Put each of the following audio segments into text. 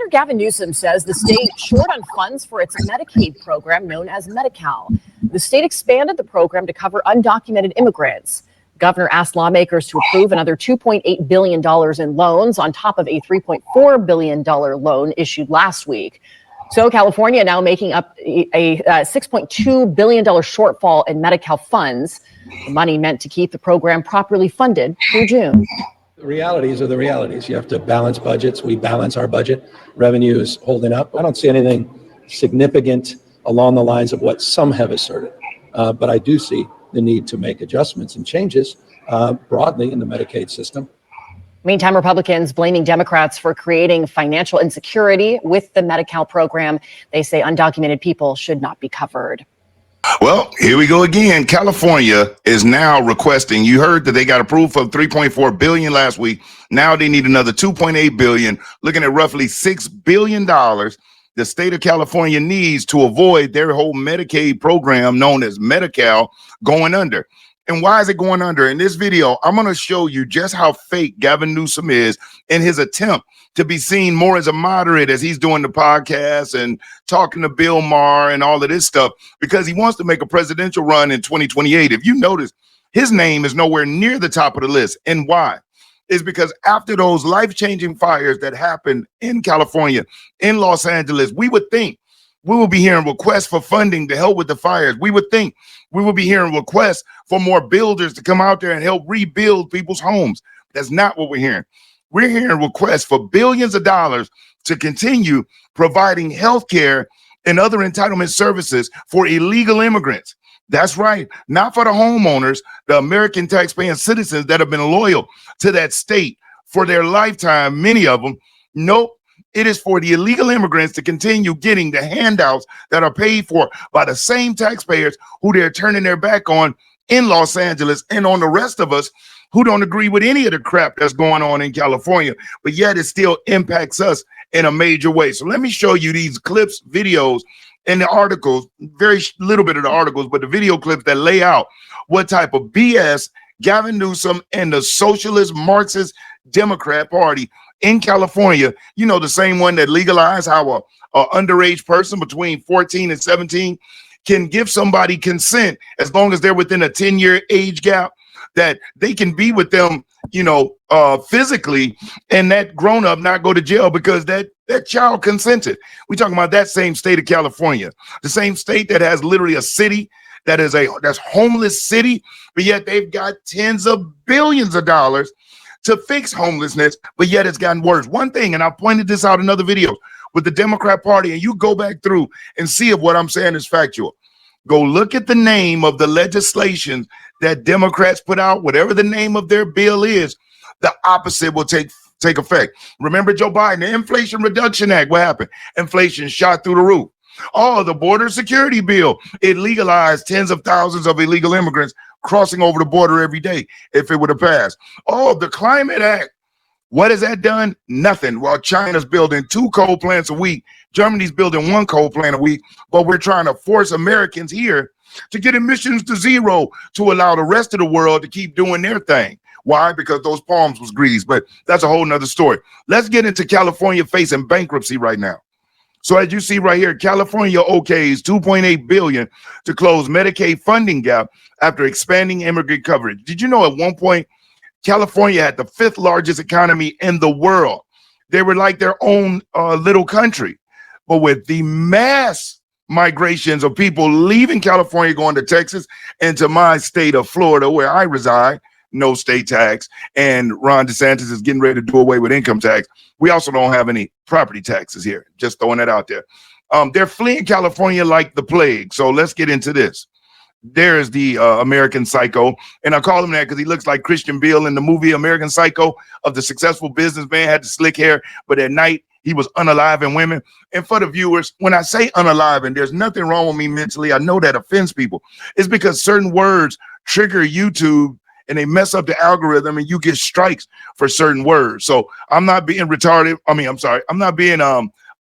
Gavin Newsom says the state short on funds for its Medicaid program known as Medi-Cal. The state expanded the program to cover undocumented immigrants. Governor asked lawmakers to approve another $2.8 billion in loans on top of a $3.4 billion loan issued last week. So California now making up a $6.2 billion shortfall in Medi-Cal funds, the money meant to keep the program properly funded through June. The realities are the realities. You have to balance budgets. We balance our budget. Revenue is holding up. I don't see anything significant along the lines of what some have asserted. But I do see the need to make adjustments and changes broadly in the Medicaid system. Meantime, Republicans blaming Democrats for creating financial insecurity with the Medi-Cal program. They say undocumented people should not be covered. Well, here we go again. California is now requesting, you heard that they got approved for $3.4 billion last week. Now they need another $2.8 billion, looking at roughly $6 billion the state of California needs to avoid their whole Medicaid program known as Medi-Cal going under. And why is it going under? In this video, I'm going to show you just how fake Gavin Newsom is in his attempt to be seen more as a moderate as he's doing the podcast and talking to Bill Maher and all of this stuff, because he wants to make a presidential run in 2028. If you notice, his name is nowhere near the top of the list. And why? Is because after those life-changing fires that happened in California, in Los Angeles, we would think we will be hearing requests for funding to help with the fires. We would think we will be hearing requests for more builders to come out there and help rebuild people's homes. That's not what we're hearing. We're hearing requests for billions of dollars to continue providing health care and other entitlement services for illegal immigrants. That's right. Not for the homeowners, the American taxpaying citizens that have been loyal to that state for their lifetime, many of them. Nope. It is for the illegal immigrants to continue getting the handouts that are paid for by the same taxpayers who they're turning their back on in Los Angeles and on the rest of us who don't agree with any of the crap that's going on in California, but yet it still impacts us in a major way. So let me show you these clips, videos, and the articles, very little bit of the articles, but the video clips that lay out what type of BS Gavin Newsom and the Socialist Marxist Democrat Party in California, you know, the same one that legalized how a underage person between 14 and 17 can give somebody consent as long as they're within a 10-year age gap, that they can be with them, you know, physically, and that grown-up not go to jail because that child consented. We're talking about that same state of California, the same state that has literally a city that's homeless city, but yet they've got tens of billions of dollars to fix homelessness, but yet it's gotten worse. One thing, and I pointed this out in other videos with the Democrat Party, and you go back through and see if what I'm saying is factual. Go look at the name of the legislation that Democrats put out, whatever the name of their bill is, the opposite will take effect. Remember Joe Biden, the Inflation Reduction Act, what happened? Inflation shot through the roof. Oh, the border security bill, it legalized tens of thousands of illegal immigrants crossing over the border every day if it would have passed. Oh, the Climate Act, what has that done? Nothing. While China's building 2 coal plants a week, Germany's building 1 coal plant a week, but we're trying to force Americans here to get emissions to zero to allow the rest of the world to keep doing their thing. Why? Because those palms was greased, but that's a whole nother story. Let's get into California facing bankruptcy right now. So as you see right here, California okays $2.8 billion to close Medicaid funding gap after expanding immigrant coverage. Did you know at one point, California had the 5th largest economy in the world? They were like their own little country. But with the mass migrations of people leaving California, going to Texas and to my state of Florida, where I reside, no state tax, and Ron DeSantis is getting ready to do away with income tax. We also don't have any property taxes here. Just throwing that out there. They're fleeing California like the plague. So let's get into this. There's the American Psycho, and I call him that because he looks like Christian Bale in the movie American Psycho, of the successful businessman, had the slick hair, but at night he was unaliving women. And for the viewers, when I say unaliving, there's nothing wrong with me mentally. I know that offends people. It's because certain words trigger YouTube and they mess up the algorithm and you get strikes for certain words. So I'm not being retarded. I'm not being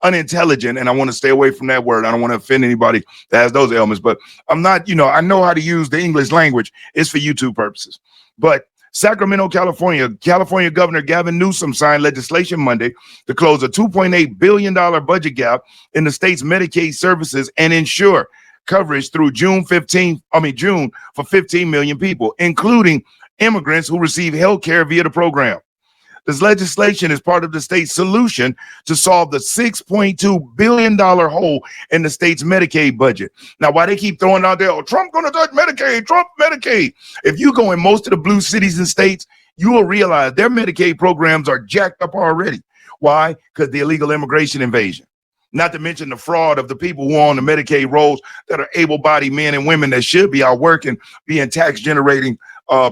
unintelligent, and I want to stay away from that word. I don't want to offend anybody that has those ailments, but I'm not, I know how to use the English language. It's for YouTube purposes. But Sacramento, California Governor Gavin Newsom signed legislation Monday to close a $2.8 billion budget gap in the state's Medicaid services and ensure coverage through June for 15 million people, including immigrants who receive health care via the program. This legislation is part of the state's solution to solve the $6.2 billion hole in the state's Medicaid budget. Now, why they keep throwing out there, oh, Trump gonna touch Medicaid, Trump Medicaid. If you go in most of the blue cities and states, you will realize their Medicaid programs are jacked up already. Why? Because the illegal immigration invasion. Not to mention the fraud of the people who are on the Medicaid rolls that are able-bodied men and women that should be out working, being tax-generating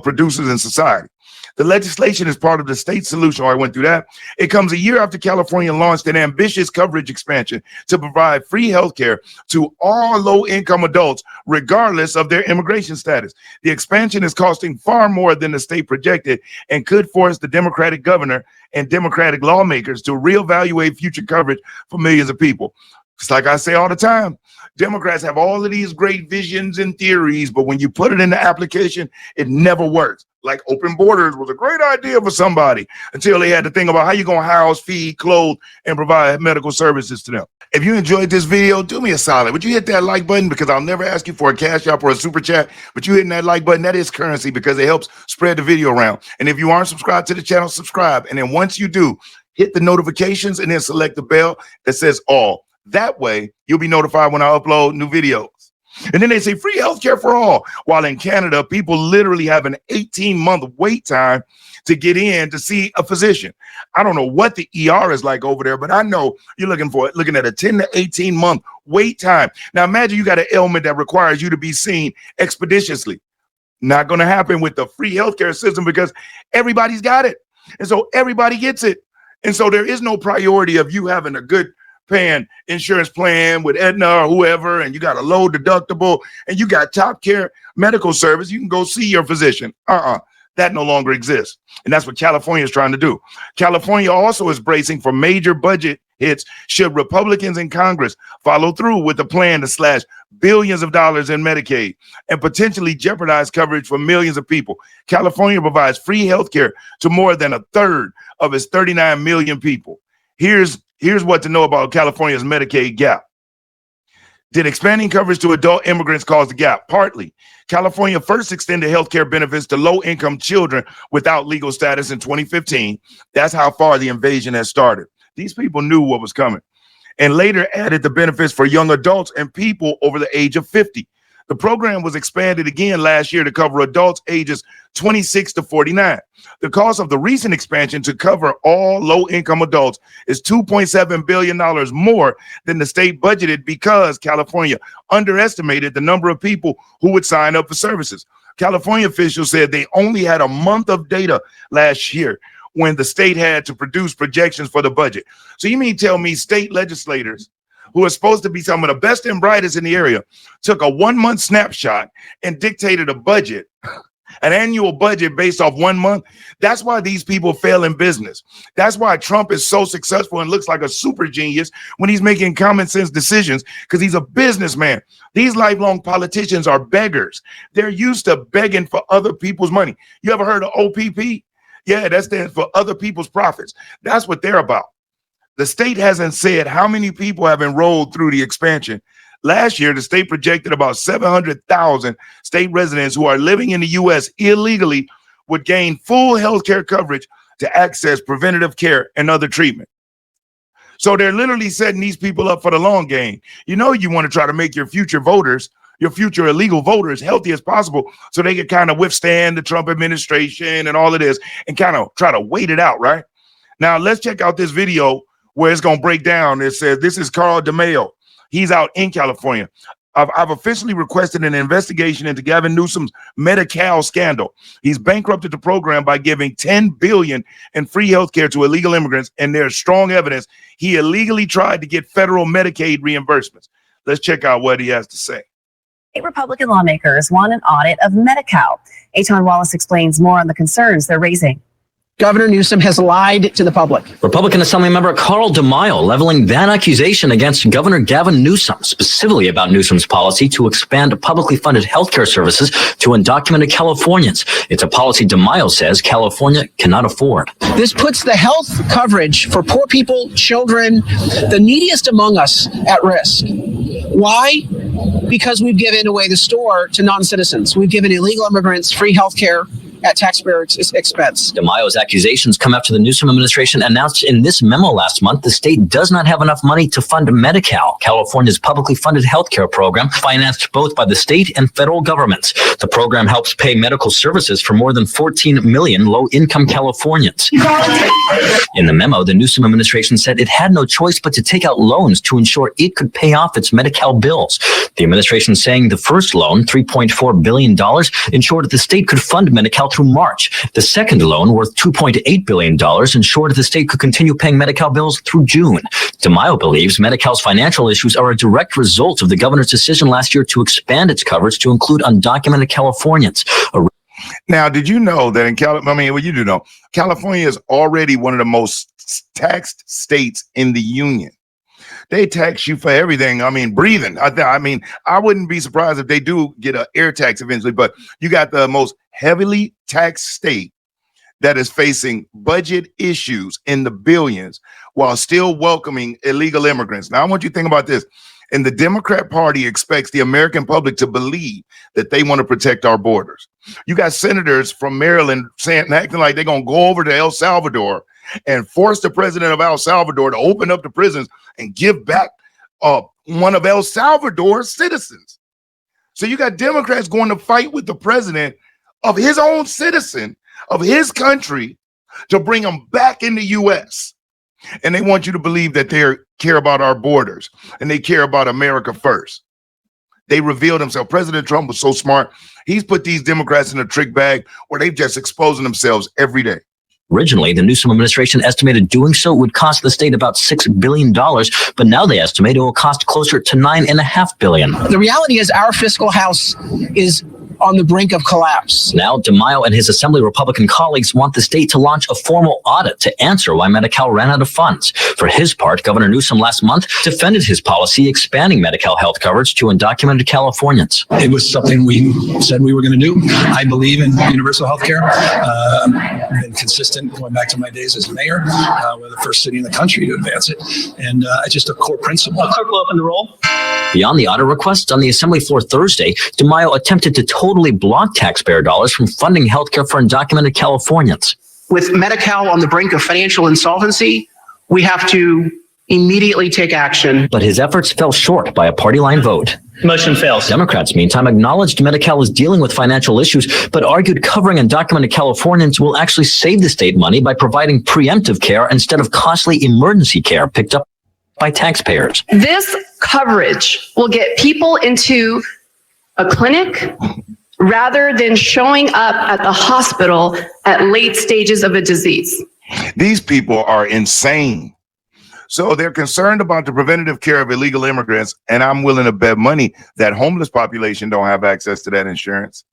producers in society. The legislation is part of the state solution. I went through that. It comes a year after California launched an ambitious coverage expansion to provide free health care to all low-income adults, regardless of their immigration status. The expansion is costing far more than the state projected and could force the Democratic governor and Democratic lawmakers to reevaluate future coverage for millions of people. It's like I say all the time, Democrats have all of these great visions and theories, but when you put it in the application, it never works. Like open borders was a great idea for somebody until they had to think about how you're going to house, feed, clothe, and provide medical services to them. If you enjoyed this video, do me a solid. Would you hit that like button? Because I'll never ask you for a cash app or a super chat, but you hitting that like button, that is currency because it helps spread the video around. And if you aren't subscribed to the channel, subscribe. And then once you do, hit the notifications and then select the bell that says all. That way, you'll be notified when I upload new videos. And then they say free healthcare for all. While in Canada, people literally have an 18-month wait time to get in to see a physician. I don't know what the ER is like over there, but I know you're looking at a 10 to 18-month wait time. Now, imagine you got an ailment that requires you to be seen expeditiously. Not going to happen with the free healthcare system because everybody's got it. And so everybody gets it. And so there is no priority of you having a good paying insurance plan with Aetna or whoever, and you got a low deductible and you got top care medical service. You can go see your physician. That no longer exists. And that's what California is trying to do. California also is bracing for major budget hits should Republicans in Congress follow through with a plan to slash billions of dollars in Medicaid and potentially jeopardize coverage for millions of people. California provides free health care to more than a third of its 39 million people. Here's what to know about California's Medicaid gap. Did expanding coverage to adult immigrants cause the gap? Partly. California first extended health care benefits to low-income children without legal status in 2015. That's how far the invasion has started. These people knew what was coming. And later added the benefits for young adults and people over the age of 50. The program was expanded again last year to cover adults ages 26 to 49. The cost of the recent expansion to cover all low-income adults is $2.7 billion more than the state budgeted because California underestimated the number of people who would sign up for services. California officials said they only had a month of data last year when the state had to produce projections for the budget. So you mean tell me state legislators who are supposed to be some of the best and brightest in the area, took a 1-month snapshot and dictated a budget, an annual budget based off 1 month? That's why these people fail in business. That's why Trump is so successful and looks like a super genius when he's making common sense decisions, because he's a businessman. These lifelong politicians are beggars. They're used to begging for other people's money. You ever heard of OPP? Yeah, that stands for other people's profits. That's what they're about. The state hasn't said how many people have enrolled through the expansion. Last year, the state projected about 700,000 state residents who are living in the U.S. illegally would gain full health care coverage to access preventative care and other treatment. So they're literally setting these people up for the long game. You know, you want to try to make your future voters, your future illegal voters, healthy as possible so they can kind of withstand the Trump administration and all of this and kind of try to wait it out, right? Now, let's check out this video where it's going to break down. It says, this is Carl DeMaio. He's out in California. I've officially requested an investigation into Gavin Newsom's Medi-Cal scandal. He's bankrupted the program by giving $10 billion in free health care to illegal immigrants, and there's strong evidence he illegally tried to get federal Medicaid reimbursements. Let's check out what he has to say. Republican lawmakers want an audit of Medi-Cal. Eitan Wallace explains more on the concerns they're raising. Governor Newsom has lied to the public. Republican Assemblymember Carl DeMaio leveling that accusation against Governor Gavin Newsom, specifically about Newsom's policy to expand publicly funded healthcare services to undocumented Californians. It's a policy DeMaio says California cannot afford. This puts the health coverage for poor people, children, the neediest among us at risk. Why? Because we've given away the store to non-citizens. We've given illegal immigrants free health care at taxpayer expense. DeMaio's accusations come after the Newsom administration announced in this memo last month the state does not have enough money to fund Medi-Cal, California's publicly funded health care program, financed both by the state and federal governments. The program helps pay medical services for more than 14 million low-income Californians. In the memo, the Newsom administration said it had no choice but to take out loans to ensure it could pay off its Medi-Cal bills. The administration saying the first loan, $3.4 billion, ensured that the state could fund Medi-Cal through March. The second loan, worth $2.8 billion, ensured that the state could continue paying Medi-Cal bills through June. DeMaio believes Medi-Cal's financial issues are a direct result of the governor's decision last year to expand its coverage to include undocumented Californians. Now, did you know that in California, well, you do know, California is already one of the most taxed states in the union. They tax you for everything. I mean, breathing. I wouldn't be surprised if they do get an air tax eventually, but you got the most heavily taxed state that is facing budget issues in the billions while still welcoming illegal immigrants. Now, I want you to think about this. And the Democrat Party expects the American public to believe that they want to protect our borders. You got senators from Maryland acting like they're going to go over to El Salvador and force the president of El Salvador to open up the prisons and give back one of El Salvador's citizens. So you got Democrats going to fight with the president of his own citizen, of his country, to bring him back in the U.S. And they want you to believe that they care about our borders and they care about America first. They revealed themselves. President Trump was so smart. He's put these Democrats in a trick bag where they've just exposing themselves every day. Originally, the Newsom administration estimated doing so would cost the state about $6 billion, but now they estimate it will cost closer to $9.5 billion. The reality is our fiscal house is on the brink of collapse. Now, DeMaio and his Assembly Republican colleagues want the state to launch a formal audit to answer why Medi-Cal ran out of funds. For his part, Governor Newsom last month defended his policy expanding Medi-Cal health coverage to undocumented Californians. It was something we said we were going to do. I believe in universal health care. I've been consistent going back to my days as mayor. We're the first city in the country to advance it. And it's just a core principle. Clerk will open the roll. Beyond the audit requests on the Assembly floor Thursday, DeMaio attempted to totally block taxpayer dollars from funding healthcare for undocumented Californians. With Medi-Cal on the brink of financial insolvency, we have to immediately take action. But his efforts fell short by a party line vote. Motion fails. Democrats, meantime, acknowledged Medi-Cal is dealing with financial issues, but argued covering undocumented Californians will actually save the state money by providing preemptive care instead of costly emergency care picked up by taxpayers. This coverage will get people into a clinic rather than showing up at the hospital at late stages of a disease. These people are insane. So they're concerned about the preventative care of illegal immigrants, and I'm willing to bet money that homeless population don't have access to that insurance.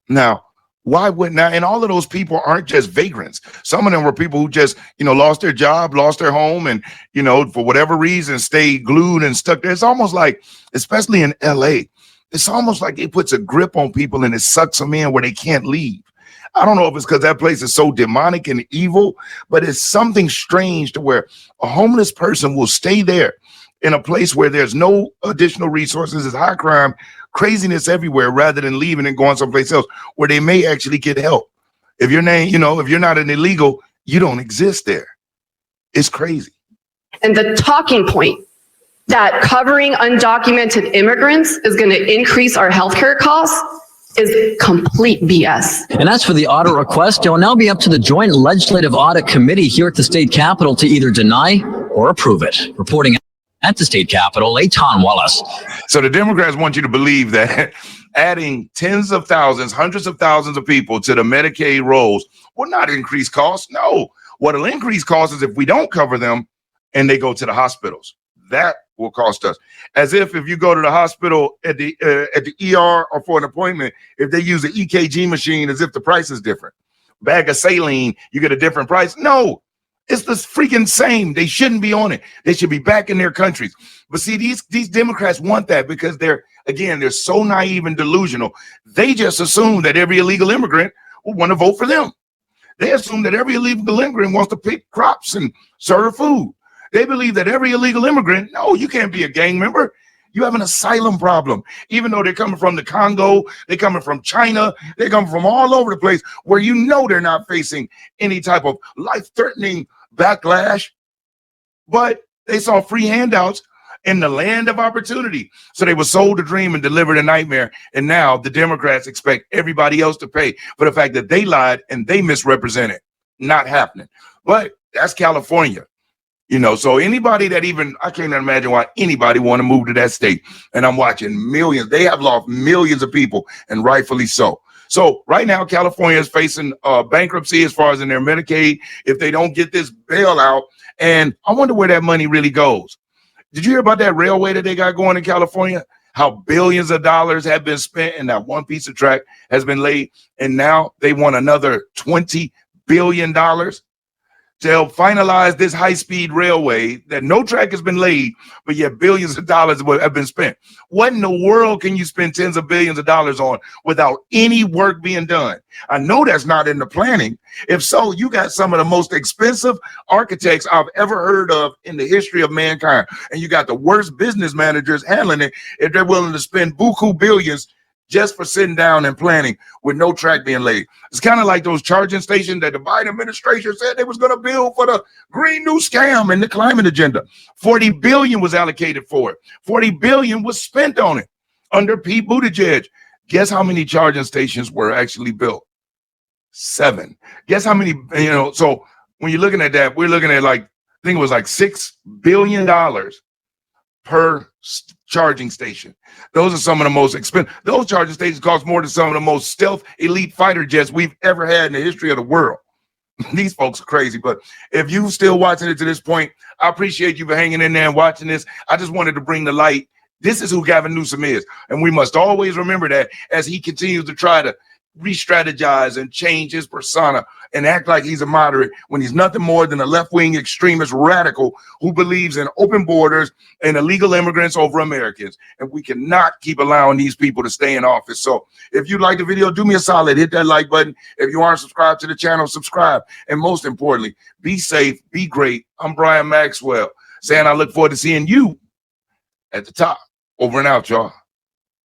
Now, why wouldn't I? And all of those people aren't just vagrants. Some of them were people who just, lost their job, lost their home, and, for whatever reason, stayed glued and stuck there. It's almost like, especially in LA, it's almost like it puts a grip on people and it sucks them in where they can't leave. I don't know if it's because that place is so demonic and evil, but it's something strange to where a homeless person will stay there in a place where there's no additional resources, it's high crime, craziness everywhere, rather than leaving and going someplace else where they may actually get help. If your name, if you're not an illegal, you don't exist there. It's crazy. And the talking point that covering undocumented immigrants is going to increase our healthcare costs is complete BS. And as for the audit request, it will now be up to the Joint Legislative Audit Committee here at the state capitol to either deny or approve it. Reporting at the state capitol, Leighton Wallace. So the Democrats want you to believe that adding tens of thousands, hundreds of thousands of people to the Medicaid rolls will not increase costs. No, what'll increase costs is if we don't cover them and they go to the hospitals. That will cost us. As if you go to the hospital at the ER or for an appointment, if they use an EKG machine, as if the price is different. bag of saline, you get a different price. No, it's the freaking same. They shouldn't be on it. They should be back in their countries. But see, these Democrats want that because they're so naive and delusional. They just assume that every illegal immigrant will want to vote for them. They assume that every illegal immigrant wants to pick crops and serve food. They believe that every illegal immigrant, no, you can't be a gang member. You have an asylum problem. Even though they're coming from the Congo, they're coming from China, they're coming from all over the place where you know they're not facing any type of life-threatening backlash. But they saw free handouts in the land of opportunity. So they were sold a dream and delivered a nightmare. And now the Democrats expect everybody else to pay for the fact that they lied and they misrepresented. Not happening. But that's California. You know, so anybody that I can't imagine why anybody want to move to that state. And I'm watching millions. They have lost millions of people, and rightfully so. So right now, California is facing bankruptcy as far as in their Medicaid if they don't get this bailout. And I wonder where that money really goes. Did you hear about that railway that they got going in California? How billions of dollars have been spent and that one piece of track has been laid. And now they want another $20 billion to help finalize this high-speed railway that no track has been laid, but yet billions of dollars have been spent. What in the world can you spend tens of billions of dollars on without any work being done? I know that's not in the planning. If so, you got some of the most expensive architects I've ever heard of in the history of mankind. And you got the worst business managers handling it if they're willing to spend buku billions just for sitting down and planning with no track being laid. It's kind of like those charging stations that the Biden administration said they was going to build for the Green New Scam and the climate agenda. $40 billion was allocated for it. $40 billion was spent on it under Pete Buttigieg. Guess how many charging stations were actually built? 7. Guess how many, so when you're looking at that, we're looking at I think it was $6 billion per charging station. Those are some of the most expensive. Those charging stations cost more than some of the most stealth elite fighter jets we've ever had in the history of the world. These folks are crazy, but if you still watching it to this point, I appreciate you for hanging in there and watching this. I just wanted to bring the light. This is who Gavin Newsom is, and we must always remember that as he continues to try to re-strategize and change his persona and act like he's a moderate when he's nothing more than a left-wing extremist radical who believes in open borders and illegal immigrants over Americans. And we cannot keep allowing these people to stay in office. So if you like the video, do me a solid, hit that like button. If you aren't subscribed to the channel, subscribe. And most importantly, be safe, be great. I'm Brian Maxwell saying I look forward to seeing you at the top. Over and out, y'all.